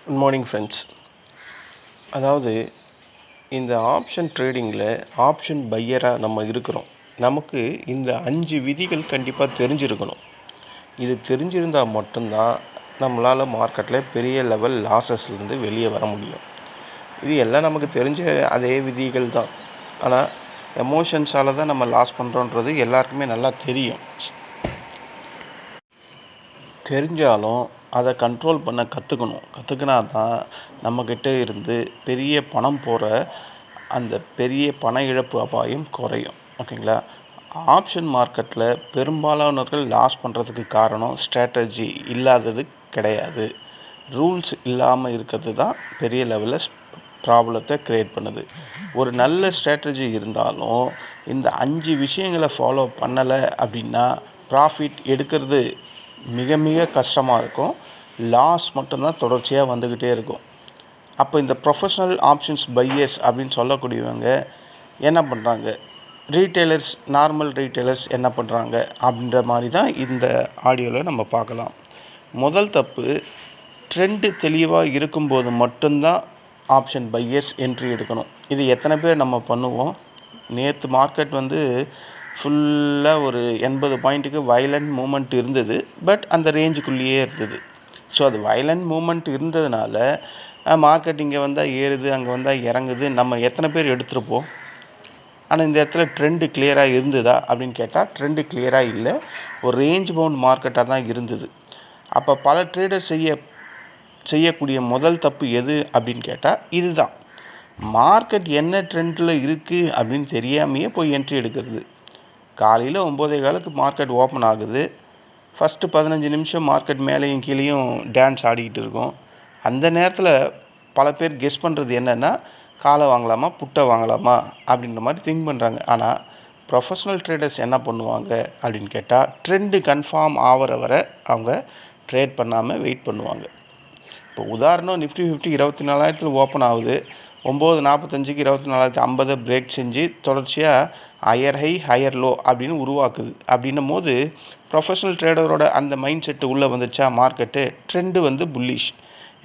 Good morning friends. அதாவது இந்த option ட்ரேடிங்கில் option பையராக நம்ம இருக்கிறோம். நமக்கு இந்த 5 விதிகள் கண்டிப்பாக தெரிஞ்சிருக்கணும். இது தெரிஞ்சிருந்தால் மட்டும்தான் நம்மளால் மார்க்கெட்டில் பெரிய லெவல் லாஸஸ்லேருந்து வெளியே வர முடியும். இது எல்லாம் நமக்கு தெரிஞ்ச அதே விதிகள் தான். ஆனால் எமோஷன்ஸால் தான் நம்ம லாஸ் பண்ணுறோன்றது எல்லாருக்குமே நல்லா தெரியும். தெரிஞ்சாலும் அதை கண்ட்ரோல் பண்ண கற்றுக்கினா தான் நம்மக்கிட்ட இருந்து பெரிய பணம் போகிற அந்த பெரிய பண இழப்பு அபாயம் குறையும். ஓகேங்களா? ஆப்ஷன் மார்க்கெட்டில் பெரும்பாலானவர்கள் லாஸ் பண்ணுறதுக்கு காரணம் ஸ்ட்ராட்டஜி இல்லாதது கிடையாது. ரூல்ஸ் இல்லாமல் இருக்கிறது தான் பெரிய லெவலில் ப்ராப்ளத்தை க்ரியேட் பண்ணுது. ஒரு நல்ல ஸ்ட்ராட்டஜி இருந்தாலும் இந்த 5 விஷயங்களை ஃபாலோ பண்ணலை அப்படின்னா ப்ராஃபிட் எடுக்கிறது மிக மிக கஷ்டமாக இருக்கும். லாஸ் மட்டும்தான் தொடர்ச்சியாக வந்துக்கிட்டே இருக்கும். அப்போ இந்த ப்ரொஃபஷனல் ஆப்ஷன்ஸ் பையர்ஸ் அப்படின்னு சொல்லக்கூடியவங்க என்ன பண்ணுறாங்க, ரீட்டைலர்ஸ், நார்மல் ரீட்டைலர்ஸ் என்ன பண்ணுறாங்க அப்படின்ற மாதிரி தான் இந்த ஆடியோவில் நம்ம பார்க்கலாம். முதல் தப்பு, ட்ரெண்டு தெளிவாக இருக்கும்போது மட்டும்தான் ஆப்ஷன் பையர்ஸ் என்ட்ரி எடுக்கணும். இது எத்தனை பேர் நம்ம பண்ணுவோம்? நேற்று மார்க்கெட் ஃபுல்லாக ஒரு 80 பாயிண்ட்டுக்கு வயலண்ட் மூமெண்ட் இருந்தது. பட் அந்த ரேஞ்சுக்குள்ளேயே இருந்தது. ஸோ அது வயலண்ட் மூமெண்ட் இருந்ததுனால மார்க்கெட் இங்கே வந்தால் ஏறுது, அங்கே வந்தால் இறங்குது, நம்ம எத்தனை பேர் எடுத்துருப்போம்? ஆனால் இந்த இடத்துல ட்ரெண்டு கிளியராக இருந்ததா அப்படின்னு கேட்டால் ட்ரெண்டு கிளியராக இல்லை. ஒரு ரேஞ்ச் பவுண்ட் மார்க்கெட்டாக தான் இருந்தது. அப்போ பல ட்ரேடர் செய்யக்கூடிய முதல் தப்பு எது அப்படின்னு கேட்டால் இதுதான். மார்க்கெட் என்ன ட்ரெண்டில் இருக்குது அப்படின்னு தெரியாமையே போய் என்ட்ரி எடுக்கிறது. காலையில் 9:15 மார்க்கெட் ஓப்பன் ஆகுது. ஃபஸ்ட்டு 15 நிமிஷம் மார்க்கெட் மேலேயும் கீழேயும் டான்ஸ் ஆடிக்கிட்டு இருக்கும். அந்த நேரத்தில் பல பேர் கெஸ் பண்ணுறது என்னென்னா, காலை வாங்கலாமா புட்டை வாங்கலாமா அப்படின்ற மாதிரி திங்க் பண்ணுறாங்க. ஆனால் ப்ரொஃபஷ்னல் ட்ரேடர்ஸ் என்ன பண்ணுவாங்க அப்படின்னு கேட்டால், ட்ரெண்டு கன்ஃபார்ம் ஆகிற வரை அவங்க ட்ரேட் பண்ணாமல் வெயிட் பண்ணுவாங்க. இப்போ உதாரணம், நிஃப்டி 50 24,000 ஓப்பன் ஆகுது. 9:45க்கு 24,050 பிரேக் செஞ்சு தொடர்ச்சியாக ஹையர் ஹை ஹையர் லோ அப்படின்னு உருவாக்குது. அப்படின்னும் போது ப்ரொஃபஷனல் ட்ரேடரோட அந்த மைண்ட் செட்டு உள்ளே வந்துச்சா மார்க்கெட்டு, ட்ரெண்டு புல்லிஷ்.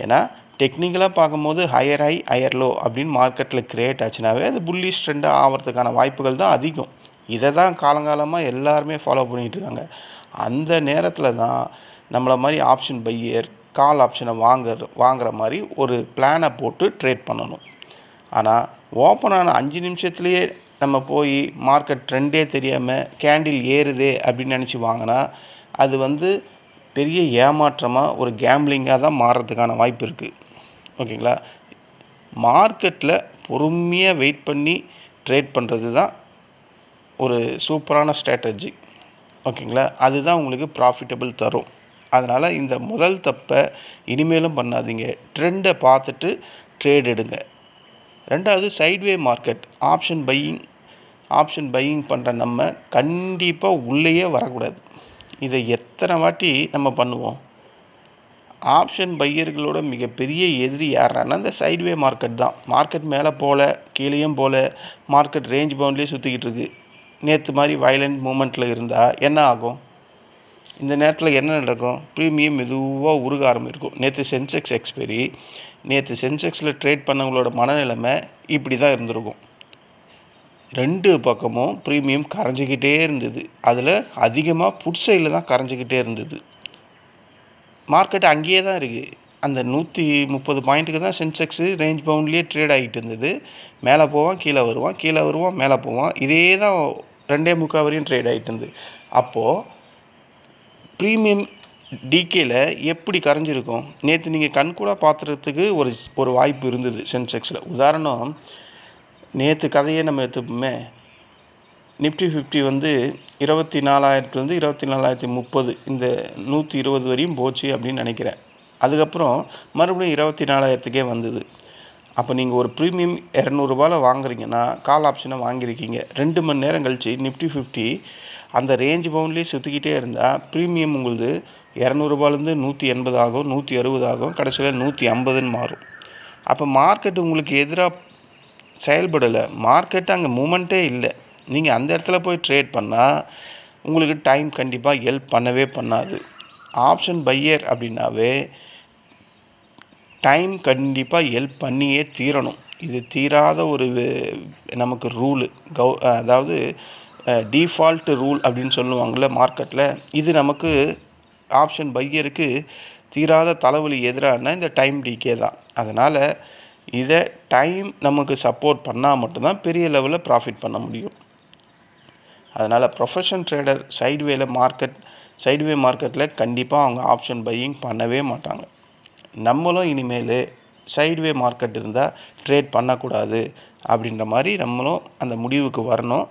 ஏன்னா டெக்னிக்கலாக பார்க்கும்போது ஹையர் ஹை ஹையர் லோ அப்படின்னு மார்க்கெட்டில் க்ரியேட் ஆச்சுனாவே அது புல்லிஷ் ட்ரெண்டாக ஆகிறதுக்கான வாய்ப்புகள் தான் அதிகம். இதை தான் காலங்காலமாக எல்லாருமே ஃபாலோ பண்ணிகிட்டு இருக்காங்க. அந்த நேரத்தில் தான் நம்மளை மாதிரி ஆப்ஷன் பையர் கால் ஆப்ஷனை வாங்குற மாதிரி ஒரு பிளானை போட்டு ட்ரேட் பண்ணணும். ஆனால் ஓப்பன் ஆன 5 நிமிஷத்துலேயே நம்ம போய் மார்க்கெட் ட்ரெண்டே தெரியாமல் கேண்டில் ஏறுதே அப்படின்னு நினச்சி வாங்கினா அது பெரிய ஏமாற்றமாக ஒரு கேம்பிளிங்காக தான் மாறுறதுக்கான வாய்ப்பு இருக்குது. ஓகேங்களா? மார்க்கெட்டில் பொறுமையாக வெயிட் பண்ணி ட்ரேட் பண்ணுறது தான் ஒரு சூப்பரான ஸ்ட்ராட்டஜி. ஓகேங்களா? அதுதான் உங்களுக்கு ப்ராஃபிட்டபிள் தரும். அதனால் இந்த முதல் தப்பை இனிமேலும் பண்ணாதீங்க. ட்ரெண்டை பார்த்துட்டு ட்ரேட் எடுங்க. ரெண்டாவது, சைட்வே மார்க்கெட் ஆப்ஷன் பையிங் பண்ணுற நம்ம கண்டிப்பாக உள்ளேயே வரக்கூடாது. இதை எத்தனை வாட்டி நம்ம பண்ணுவோம்? ஆப்ஷன் பையர்களோட மிகப்பெரிய எதிரி யாருன்னா இந்த சைட்வே மார்க்கெட் தான். மார்க்கெட் மேலே போல கீழேயும் போல மார்க்கெட் ரேஞ்ச் பவுண்ட்லேயே சுற்றிக்கிட்டு இருக்குது. நேற்று மாதிரி வயலண்ட் மூமெண்ட்டில் இருந்தால் என்ன ஆகும்? இந்த நேரத்தில் என்ன நடக்கும்? ப்ரீமியம் மெதுவாக உருக ஆரம்பிக்கும். நேற்று சென்செக்ஸ் எக்ஸ்பைரி. நேற்று சென்செக்ஸில் ட்ரேட் பண்ணவங்களோட மனநிலைமை இப்படி தான் இருந்திருக்கும். 2 பக்கமும் ப்ரீமியம் கரைஞ்சிக்கிட்டே இருந்தது. அதில் அதிகமாக புட் சைடில் தான் கரைஞ்சிக்கிட்டே இருந்தது. மார்க்கெட் அங்கேயே தான் இருக்குது. அந்த 130 பாயிண்ட்டுக்கு தான் சென்செக்ஸு ரேஞ்ச் பவுண்ட்லேயே ட்ரேட் ஆகிட்டு இருந்தது. மேலே போவான், கீழே வருவான், மேலே போவான். இதே தான் 2.25 வரையும் ட்ரேட் ஆகிட்டு இருந்தது. அப்போது ப்ரீமியம் டிகேல எப்படி கரைஞ்சிருக்கும்? நேற்று நீங்கள் கண்கூட பார்த்துறதுக்கு ஒரு வாய்ப்பு இருந்தது சென்செக்ஸில். உதாரணம், நேற்று கதையை நம்ம எடுத்துப்போமே. நிஃப்டி 50 24,000 24,030 இந்த 120 வரையும் போச்சு அப்படின்னு நினைக்கிறேன். அதுக்கப்புறம் மறுபடியும் 24,000க்கே வந்தது. அப்போ நீங்கள் ஒரு ப்ரீமியம் 200 வாங்குறீங்கன்னா கால் ஆப்ஷனை வாங்கியிருக்கீங்க. 2 மணி நேரம் கழிச்சு நிஃப்டி 50 அந்த ரேஞ்ச் பவுண்ட்லேயே சுற்றிக்கிட்டே இருந்தால் ப்ரீமியம் உங்களுக்கு 200 180 ஆகும், 160 ஆகும், கடைசியில் 150ன்னு மாறும். அப்போ மார்க்கெட் உங்களுக்கு எதிராக செயல்படலை. மார்க்கெட்டு அங்கே மூமெண்ட்டே இல்லை. நீங்கள் அந்த இடத்துல போய் ட்ரேட் பண்ணால் உங்களுக்கு டைம் கண்டிப்பாக ஹெல்ப் பண்ணவே பண்ணாது. ஆப்ஷன் பையர் அப்படின்னாவே டைம் கண்டிப்பாக ஹெல்ப் பண்ணியே தீரணும். இது தீராத ஒரு நமக்கு ரூலு. அதாவது டிஃபால்ட் ரூல் அப்படின்னு சொல்லுவாங்கள்ல மார்க்கெட்டில். இது நமக்கு ஆப்ஷன் பையருக்கு தீராத தலைவலி எதிரான இந்த டைம் டிகே தான். அதனால் இதை டைம் நமக்கு சப்போர்ட் பண்ணால் மட்டும்தான் பெரிய லெவலில் ப்ராஃபிட் பண்ண முடியும். அதனால் ப்ரொஃபஷனல் ட்ரேடர் சைட்வே மார்க்கெட்டில் கண்டிப்பாக அவங்க ஆப்ஷன் பையிங் பண்ணவே மாட்டாங்க. நம்மளும் இனிமேல் சைட்வே மார்க்கெட் இருந்தால் ட்ரேட் பண்ணக்கூடாது அப்படின்ற மாதிரி நம்மளும் அந்த முடிவுக்கு வரணும்.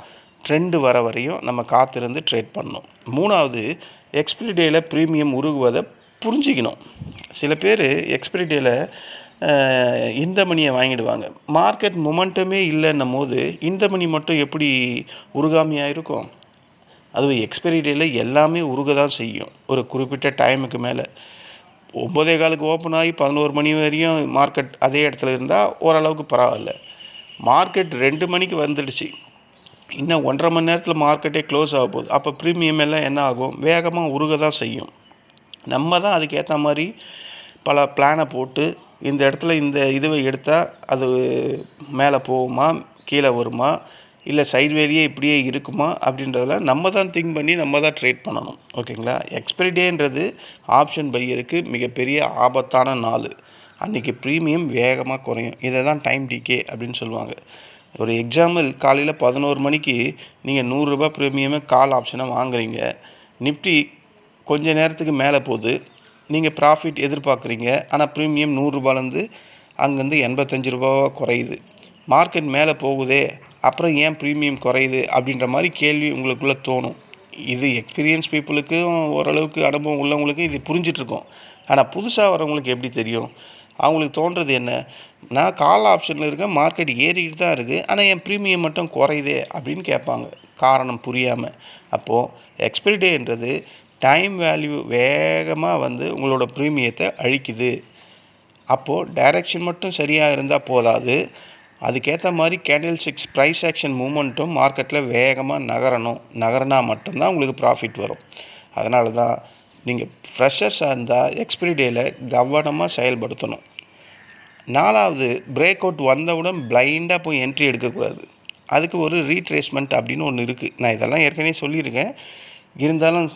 ட்ரெண்டு வர வரையும் நம்ம காத்திருந்து ட்ரேட் பண்ணணும். 3வது, எக்ஸ்பிரி டேயில் ப்ரீமியம் உருகுவதை புரிஞ்சிக்கணும். சில பேர் எக்ஸ்பிரி டேயில் இந்த மணியை வாங்கிடுவாங்க. மார்க்கெட் மொமெண்டமே இல்லைன்னும் போது இந்த மணி மட்டும் எப்படி உருகாமையாக இருக்கும்? அதுவும் எக்ஸ்பிரி டேயில் எல்லாமே உருக தான் செய்யும். ஒரு குறிப்பிட்ட டைமுக்கு மேலே 9:15 ஓப்பன் ஆகி 11 மணி வரையும் மார்க்கெட் அதே இடத்துல இருந்தால் ஓரளவுக்கு பரவாயில்ல. மார்க்கெட் 2 மணிக்கு வந்துடுச்சு, இன்னும் 1.5 மணி நேரத்தில் மார்க்கெட்டே க்ளோஸ் ஆக போகுது. அப்போ ப்ரீமியம் எல்லாம் என்ன ஆகும்? வேகமாக உருக தான் செய்யும். நம்ம தான் அதுக்கேற்ற மாதிரி பல பிளானை போட்டு இந்த இடத்துல இந்த இதுவை எடுத்தால் அது மேலே போகுமா, கீழே வருமா, இல்லை சைட்வேலியே இப்படியே இருக்குமா அப்படின்றதெல்லாம் நம்ம தான் திங்க் பண்ணி நம்ம தான் ட்ரேட் பண்ணணும். ஓகேங்களா? எக்ஸ்பிரி டேன்றது ஆப்ஷன் பையருக்கு மிகப்பெரிய ஆபத்தான நாள். அன்றைக்கி ப்ரீமியம் வேகமாக குறையும். இதை தான் டைம் டிகே அப்படின்னு சொல்லுவாங்க. ஒரு எக்ஸாம்பிள், காலையில் 11 மணிக்கு நீங்கள் ₹100 ப்ரீமியமே கால் ஆப்ஷனை வாங்குறீங்க. நிஃப்டி கொஞ்ச நேரத்துக்கு மேலே போகுது, நீங்கள் ப்ராஃபிட் எதிர்பார்க்குறீங்க. ஆனால் ப்ரீமியம் ₹100 அங்கேருந்து ₹85 குறையுது. மார்க்கெட் மேலே போகுதே, அப்புறம் ஏன் ப்ரீமியம் குறையுது அப்படின்ற மாதிரி கேள்வி உங்களுக்குள்ளே தோணும். இது எக்ஸ்பீரியன்ஸ் பீப்புளுக்கும் ஓரளவுக்கு அனுபவம் உள்ளவங்களுக்கும் இது புரிஞ்சிட்ருக்கோம். ஆனால் புதுசாக வரவங்களுக்கு எப்படி தெரியும்? அவங்களுக்கு தோன்றது என்ன? நான் கால் ஆப்ஷனில் இருக்கேன், மார்க்கெட் ஏறிக்கிட்டு தான் இருக்குது, ஆனால் என் ப்ரீமியம் மட்டும் குறையுதே அப்படின்னு கேட்பாங்க, காரணம் புரியாமல். அப்போது எக்ஸ்பிரி டேன்றது டைம் வேல்யூ வேகமாக உங்களோட ப்ரீமியத்தை அழிக்குது. அப்போது டைரக்ஷன் மட்டும் சரியாக இருந்தால் போதாது, அதுக்கேற்ற மாதிரி கேண்டில் ஸ்டிக்ஸ் ப்ரைஸ் ஆக்ஷன் மூமெண்ட்டும் மார்க்கெட்டில் வேகமாக நகரனா மட்டும்தான் உங்களுக்கு ப்ராஃபிட் வரும். அதனால தான் நீங்கள் ஃப்ரெஷர்ஸாக இருந்தால் எக்ஸ்பிரி டேயில் கவனமாக செயல்படுத்தணும். 4வது, பிரேக் அவுட் வந்தவுடன் பிளைண்டாக போய் என்ட்ரி எடுக்கக்கூடாது. அதுக்கு ஒரு ரீட்ரேஸ்மெண்ட் அப்படின்னு ஒன்று இருக்குது. நான் இதெல்லாம் ஏற்கனவே சொல்லியிருக்கேன். இருந்தாலும்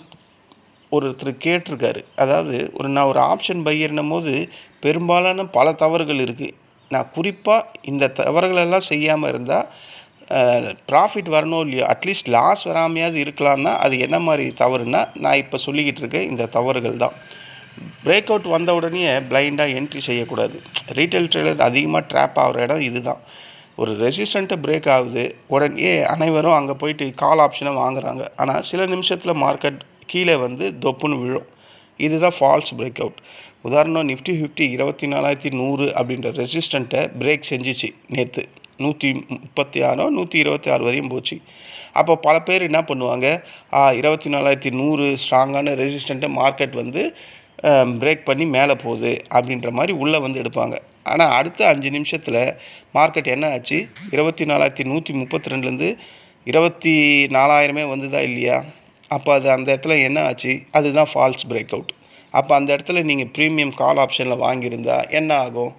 ஒருத்தர் கேட்டிருக்காரு. அதாவது நான் ஒரு ஆப்ஷன் பையர்னும் போது பெரும்பாலான பல தவறுகள் இருக்குது. நான் குறிப்பாக இந்த தவறுகளெல்லாம் செய்யாமல் இருந்தால் ப்ராஃபிட் வரணும் இல்லையோ, அட்லீஸ்ட் லாஸ் வராமையாவது இருக்கலாம்னா அது என்ன மாதிரி தவறுனா, நான் இப்போ சொல்லிக்கிட்டு இருக்கேன் இந்த தவறுகள் தான். பிரேக் அவுட் வந்த உடனே பிளைண்டாக என்ட்ரி செய்யக்கூடாது. ரீட்டைல் ட்ரேடர் அதிகமாக ட்ராப் ஆகிற இடம் இதுதான். ஒரு ரெசிஸ்டண்ட்டை பிரேக் ஆகுது, உடனே அனைவரும் அங்கே போயிட்டு கால் ஆப்ஷனை வாங்குறாங்க. ஆனால் சில நிமிஷத்தில் மார்க்கெட் கீழே தொப்புன்னு விழும். இதுதான் ஃபால்ஸ் பிரேக் அவுட். உதாரணம், நிஃப்டி 50 24,100 அப்படின்ற ரெசிஸ்டண்ட்டை பிரேக் செஞ்சிச்சு நேற்று. 136 126 வரையும் போச்சு. அப்போ பல பேர் என்ன பண்ணுவாங்க, 24,100 ஸ்ட்ராங்கான ரெசிஸ்டண்ட்டை மார்க்கெட் பிரேக் பண்ணி மேலே போகுது அப்படின்ற மாதிரி உள்ளே எடுப்பாங்க. ஆனால் அடுத்த 5 நிமிஷத்தில் மார்க்கெட் என்ன ஆச்சு? 24,132லேருந்து 24,000 வந்ததா இல்லையா? அப்போ அது அந்த இடத்துல என்ன ஆச்சு? அதுதான் ஃபால்ஸ் பிரேக் அவுட். அப்போ அந்த இடத்துல நீங்கள் ப்ரீமியம் கால் ஆப்ஷனில் வாங்கியிருந்தா என்ன ஆகும்?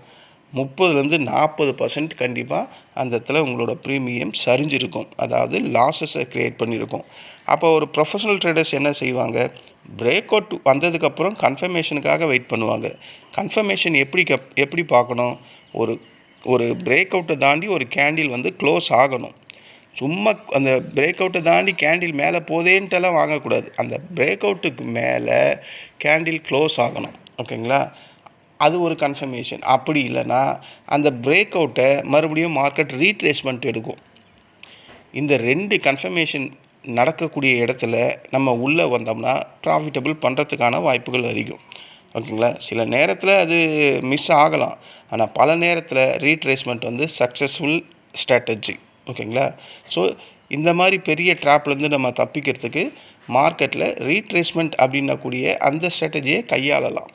30லேருந்து 40% கண்டிப்பாக அந்த இடத்துல உங்களோட ப்ரீமியம் சரிஞ்சிருக்கும். அதாவது லாஸஸை க்ரியேட் பண்ணியிருக்கும். அப்போ ஒரு ப்ரொஃபஷனல் ட்ரேடர்ஸ் என்ன செய்வாங்க? பிரேக் அவுட் வந்ததுக்கப்புறம் கன்ஃபர்மேஷனுக்காக வெயிட் பண்ணுவாங்க. கன்ஃபர்மேஷன் எப்படி பார்க்கணும்? ஒரு பிரேக் அவுட்டை தாண்டி ஒரு கேண்டில் க்ளோஸ் ஆகணும். சும்மா அந்த பிரேக் அவுட்டை தாண்டி கேண்டில் மேலே போதேன்ட்டெல்லாம் வாங்கக்கூடாது. அந்த பிரேக் அவுட்டுக்கு மேலே கேண்டில் க்ளோஸ் ஆகணும். ஓகேங்களா? அது ஒரு கன்ஃபர்மேஷன். அப்படி இல்லைன்னா அந்த பிரேக் அவுட்டை மறுபடியும் மார்க்கெட் ரீட்ரேஸ்மெண்ட் எடுக்கும். இந்த 2 கன்ஃபர்மேஷன் நடக்கக்கூடிய இடத்துல நம்ம உள்ளே வந்தோம்னா ப்ராஃபிட்டபிள் பண்ணுறதுக்கான வாய்ப்புகள் அதிகம். ஓகேங்களா? சில நேரத்தில் அது மிஸ் ஆகலாம். ஆனால் பல நேரத்தில் ரீட்ரேஸ்மெண்ட் சக்ஸஸ்ஃபுல் ஸ்ட்ராட்டஜி. ஓகேங்களா? ஸோ இந்த மாதிரி பெரிய ட்ராப்லேருந்து நம்ம தப்பிக்கிறதுக்கு மார்க்கெட்டில் ரீட்ரேஸ்மெண்ட் அப்படின்னக்கூடிய அந்த ஸ்ட்ராட்டஜியை கையாளலாம்.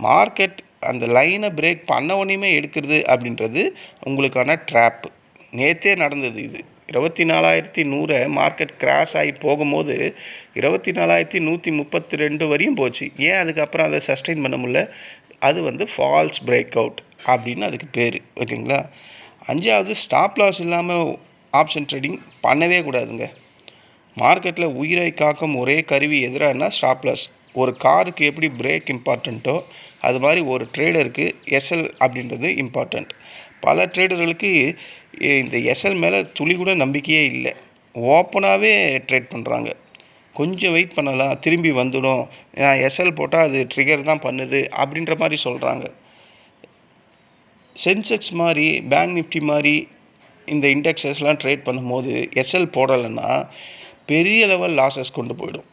மார்க்கெட் அந்த லைனை பிரேக் பண்ண உடனேயுமே எடுக்கிறது அப்படின்றது உங்களுக்கான ட்ராப்பு. நேற்றே நடந்தது இது. 24,100 மார்க்கெட் கிராஷ் ஆகி போகும்போது 24,132 வரையும் போச்சு. ஏன் அதுக்கப்புறம் அதை சஸ்டெயின் பண்ண முடியல? அது வந்து ஃபால்ஸ் பிரேக் அவுட் அப்படின்னு அதுக்கு பேர். ஓகேங்களா? 5வது ஸ்டாப் லாஸ் இல்லாமல் ஆப்ஷன் ட்ரேடிங் பண்ணவே கூடாதுங்க. மார்க்கெட்டில் உயிரை காக்கும் ஒரே கருவி எதிரானா ஸ்டாப் லாஸ். ஒரு காருக்கு எப்படி பிரேக் இம்பார்ட்டண்ட்டோ அது மாதிரி ஒரு ட்ரேடருக்கு எஸ்எல் அப்படின்றது இம்பார்ட்டண்ட். பல ட்ரேடர்களுக்கு இந்த எஸ்எல் மேலே துளி கூட நம்பிக்கையே இல்லை. ஓப்பனாகவே ட்ரேட் பண்ணுறாங்க. கொஞ்சம் வெயிட் பண்ணலாம், திரும்பி வந்துடும், நான் எஸ்எல் போட்டால் அது ட்ரிகர் தான் பண்ணுது அப்படின்ற மாதிரி சொல்கிறாங்க. சென்செக்ஸ் மாதிரி, பேங்க் நிஃப்டி மாதிரி இந்த இண்டெக்ஸஸ்லாம் ட்ரேட் பண்ணும்போது எஸ்எல் போடலைன்னா பெரிய லெவல் லாஸஸ் கொண்டு போயிடும்.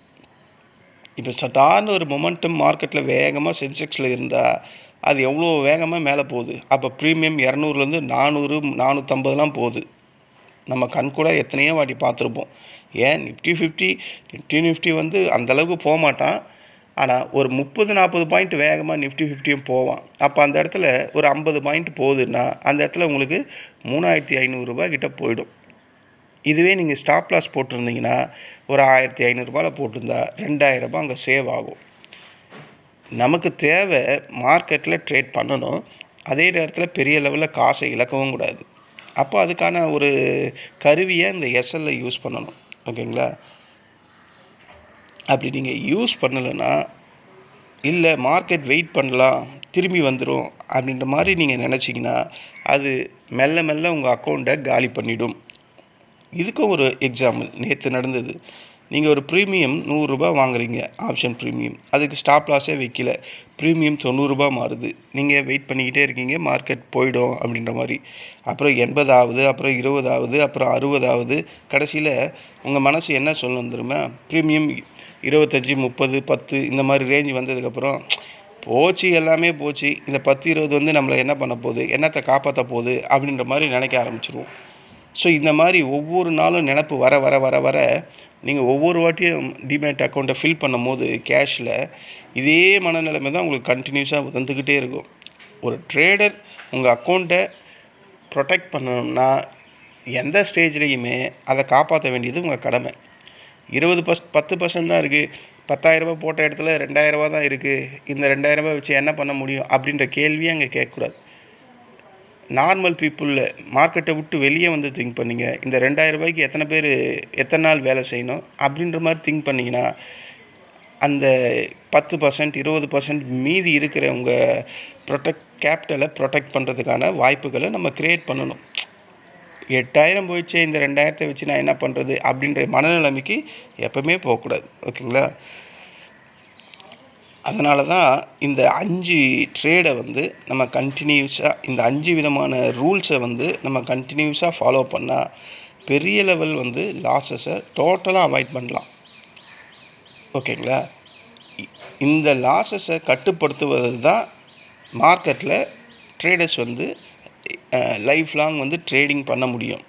இப்போ சட்டார்னு ஒரு மொமெண்டம் மார்க்கெட்டில் வேகமாக சென்செக்ஸில் இருந்தால் அது எவ்வளோ வேகமாக மேலே போகுது. அப்போ ப்ரீமியம் 200லேருந்து 400, 450லாம் போகுது. நம்ம கண் கூட எத்தனையோ வாட்டி பார்த்துருப்போம். ஏன் நிஃப்டி வந்து அந்தளவுக்கு போக மாட்டான். ஆனால் ஒரு 30-40 பாயிண்ட் வேகமாக நிஃப்டி 50யும் போவான். அப்போ அந்த இடத்துல ஒரு 50 பாயிண்ட் போகுதுன்னா அந்த இடத்துல உங்களுக்கு 3500 கிட்ட போயிடும். இதுவே நீங்கள் ஸ்டாப் லாஸ் போட்டிருந்தீங்கன்னா ஒரு 1500 போட்டிருந்தா 2000 அங்கே சேவ் ஆகும். நமக்கு தேவை மார்க்கெட்டில் ட்ரேட் பண்ணணும், அதே நேரத்தில் பெரிய லெவலில் காசை இழக்கவும் கூடாது. அப்போ அதுக்கான ஒரு கருவியை இந்த எஸ்எல்ல யூஸ் பண்ணணும். ஓகேங்களா? அப்படி நீங்கள் யூஸ் பண்ணலைன்னா, இல்லை மார்க்கெட் வெயிட் பண்ணலாம், திரும்பி வந்துடும் அப்படின்ற மாதிரி நீங்கள் நினச்சிங்கன்னா அது மெல்ல மெல்ல உங்கள் அக்கௌண்ட்டை காலி பண்ணிடும். இதுக்கும் ஒரு எக்ஸாம்பிள் நேற்று நடந்தது. நீங்கள் ஒரு ப்ரீமியம் 100 வாங்குறீங்க, ஆப்ஷன் ப்ரீமியம். அதுக்கு ஸ்டாப் லாஸே வைக்கல, ப்ரீமியம் 90 மாறுது. நீங்கள் வெயிட் பண்ணிக்கிட்டே இருக்கீங்க, மார்க்கெட் போயிடும் அப்படின்ற மாதிரி. அப்புறம் 80 அப்புறம் 20 அப்புறம் 60 கடைசியில் உங்கள் மனசு என்ன சொல்லணும் தெரியுமா? ப்ரீமியம் 25, 30, 10 இந்த மாதிரி ரேஞ்ச் வந்ததுக்கப்புறம் போச்சு, எல்லாமே போச்சு, இந்த 10-20 வந்து நம்மளை என்ன பண்ண போகுது, என்னத்தை காப்பாற்ற போகுது அப்படின்ற மாதிரி நினைக்க ஆரம்பிச்சிருவோம். ஸோ இந்த மாதிரி ஒவ்வொரு நாளும் நினப்பு வர வர வர வர நீங்கள் ஒவ்வொரு வாட்டியும் டிமேட் அக்கௌண்ட்டை ஃபில் பண்ணும் போது கேஷில் இதே மனநிலைமை தான் உங்களுக்கு கண்டினியூஸாக வந்துக்கிட்டே இருக்கும். ஒரு ட்ரேடர் உங்கள் அக்கௌண்ட்டை ப்ரொடெக்ட் பண்ணணும்னா எந்த ஸ்டேஜ்லேயுமே அதை காப்பாற்ற வேண்டியது உங்கள் கடமை. 10% தான் இருக்குது, 10,000 போட்ட இடத்துல 2,000 தான் இருக்குது, இந்த 2,000 வச்சு என்ன பண்ண முடியும் அப்படின்ற கேள்வியை அங்கே கேட்கக்கூடாது. நார்மல் பீப்புளில் மார்க்கெட்டை விட்டு வெளியே வந்து திங்க் பண்ணிங்க, இந்த 2,000 எத்தனை நாள் வேலை செய்யணும் அப்படின்ற மாதிரி திங்க் பண்ணிங்கன்னா அந்த 10%, 20% மீதி இருக்கிற உங்கள் கேபிட்டலை ப்ரொடெக்ட் பண்ணுறதுக்கான வாய்ப்புகளை நம்ம க்ரியேட் பண்ணணும். 8,000 போயிடுச்சு, இந்த 2,000 வச்சு நான் என்ன பண்ணுறது அப்படின்ற மனநிலைமைக்கு எப்பவுமே போகக்கூடாது. ஓகேங்களா? அதனால தான் இந்த 5 ட்ரேடை வந்து நம்ம கண்டினியூஸாக, இந்த 5 விதமான ரூல்ஸை வந்து நம்ம கண்டினியூஸாக ஃபாலோ பண்ணால் பெரிய லெவல் வந்து லாஸஸை டோட்டலாக அவாய்ட் பண்ணலாம். ஓகேங்களா? இந்த லாஸஸை கட்டுப்படுத்துவது தான் மார்க்கெட்டில் ட்ரேடர்ஸ் வந்து லைஃப் லாங் வந்து ட்ரேடிங் பண்ண முடியும்.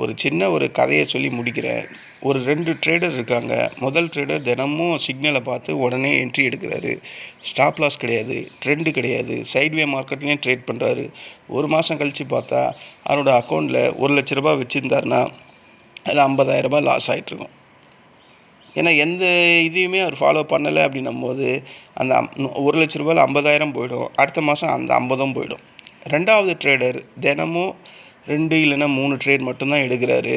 ஒரு சின்ன ஒரு கதையை சொல்லி முடிக்கிறேன். ஒரு 2 ட்ரேடர் இருக்காங்க. முதல் ட்ரேடர் தினமும் சிக்னலை பார்த்து உடனே என்ட்ரி எடுக்கிறாரு. ஸ்டாப் லாஸ் கிடையாது, ட்ரெண்டு கிடையாது, சைட்வே மார்க்கெட்லேயும் ட்ரேட் பண்ணுறாரு. ஒரு மாதம் கழித்து பார்த்தா அவரோட அக்கௌண்ட்டில் ₹1,00,000 வச்சுருந்தாருன்னா அதில் ₹50,000 லாஸ் ஆகிட்ருக்கும். ஏன்னா எந்த இதையுமே அவர் ஃபாலோ பண்ணலை அப்படின்னும் போது அந்த ₹1,00,000 50,000 போயிடும். அடுத்த மாதம் அந்த 50 போயிடும். 2வது ட்ரேடர் தினமும் 2 இல்லைன்னா 3 ட்ரேட் மட்டும்தான் எடுக்கிறாரு.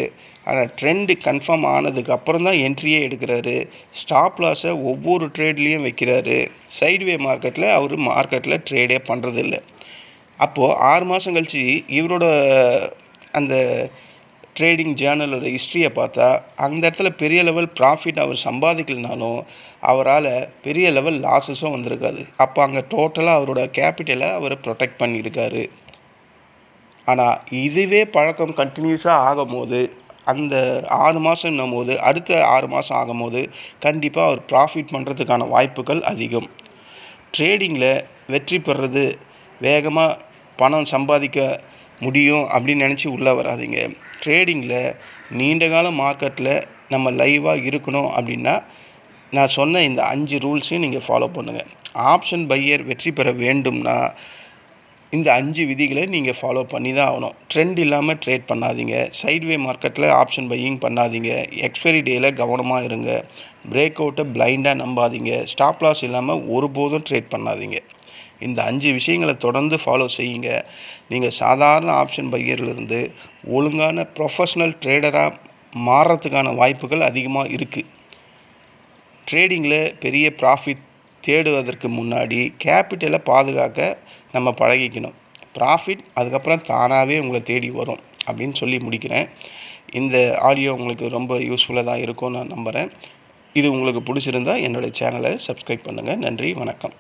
ஆனால் ட்ரெண்டு கன்ஃபார்ம் ஆனதுக்கு அப்புறம் தான் என்ட்ரியே எடுக்கிறாரு. ஸ்டாப் லாஸை ஒவ்வொரு ட்ரேட்லேயும் வைக்கிறாரு. சைட்வே மார்க்கெட்டில் ட்ரேடே பண்ணுறதில்ல. அப்போது 6 மாதம் கழித்து இவரோட அந்த ட்ரேடிங் ஜேர்னலோட ஹிஸ்ட்ரியை பார்த்தா அந்த இடத்துல பெரிய லெவல் ப்ராஃபிட் அவர் சம்பாதிக்கலனாலும் அவரால் பெரிய லெவல் லாஸஸும் வந்திருக்காது. அப்போ அங்கே டோட்டலாக அவரோட கேபிட்டலை அவர் ப்ரொடெக்ட் பண்ணியிருக்காரு. ஆனால் இதுவே பழக்கம் கண்டினியூஸாக ஆகும்போது அந்த 6 மாதம்னும் போது அடுத்த 6 மாதம் ஆகும்போது கண்டிப்பாக அவர் ப்ராஃபிட் பண்ணுறதுக்கான வாய்ப்புகள் அதிகம். ட்ரேடிங்கில் வெற்றி பெறுறது, வேகமாக பணம் சம்பாதிக்க முடியும் அப்படின்னு நினச்சி உள்ளே வராதிங்க. ட்ரேடிங்கில் நீண்ட காலம் மார்க்கெட்டில் நம்ம லைவாக இருக்கணும் அப்படின்னா நான் சொன்ன இந்த 5 ரூல்ஸையும் நீங்கள் ஃபாலோ பண்ணுங்கள். ஆப்ஷன் பையர் வெற்றி பெற வேண்டும்னா இந்த 5 விதிகளை நீங்கள் ஃபாலோ பண்ணி தான் ஆகணும். ட்ரெண்ட் இல்லாமல் ட்ரேட் பண்ணாதீங்க. சைட்வே மார்க்கெட்டில் ஆப்ஷன் பையிங் பண்ணாதீங்க. எக்ஸ்பைரி டேயில் கவனமாக இருங்க. பிரேக் அவுட்டை பிளைண்டாக நம்பாதீங்க. ஸ்டாப் லாஸ் இல்லாமல் ஒருபோதும் ட்ரேட் பண்ணாதீங்க. இந்த 5 விஷயங்களை தொடர்ந்து ஃபாலோ செய்யுங்க. நீங்கள் சாதாரண ஆப்ஷன் பையர்லேருந்து ஒழுங்கான ப்ரொஃபஷ்னல் ட்ரேடராக மாறுறதுக்கான வாய்ப்புகள் அதிகமாக இருக்குது. ட்ரேடிங்கில் பெரிய ப்ராஃபிட் தேடுவதற்கு முன்னாடி கேபிட்டலை பாதுகாக்க நம்ம பழகிக்கணும். ப்ராஃபிட் அதுக்கப்புறம் தானாகவே உங்களை தேடி வரும் அப்படின்னு சொல்லி முடிக்கிறேன். இந்த ஆடியோ உங்களுக்கு ரொம்ப யூஸ்ஃபுல்லாக தான் இருக்கும்னு நான் நம்புகிறேன். இது உங்களுக்கு பிடிச்சிருந்தா என்னோடய சேனலை சப்ஸ்கிரைப் பண்ணுங்கள். நன்றி, வணக்கம்.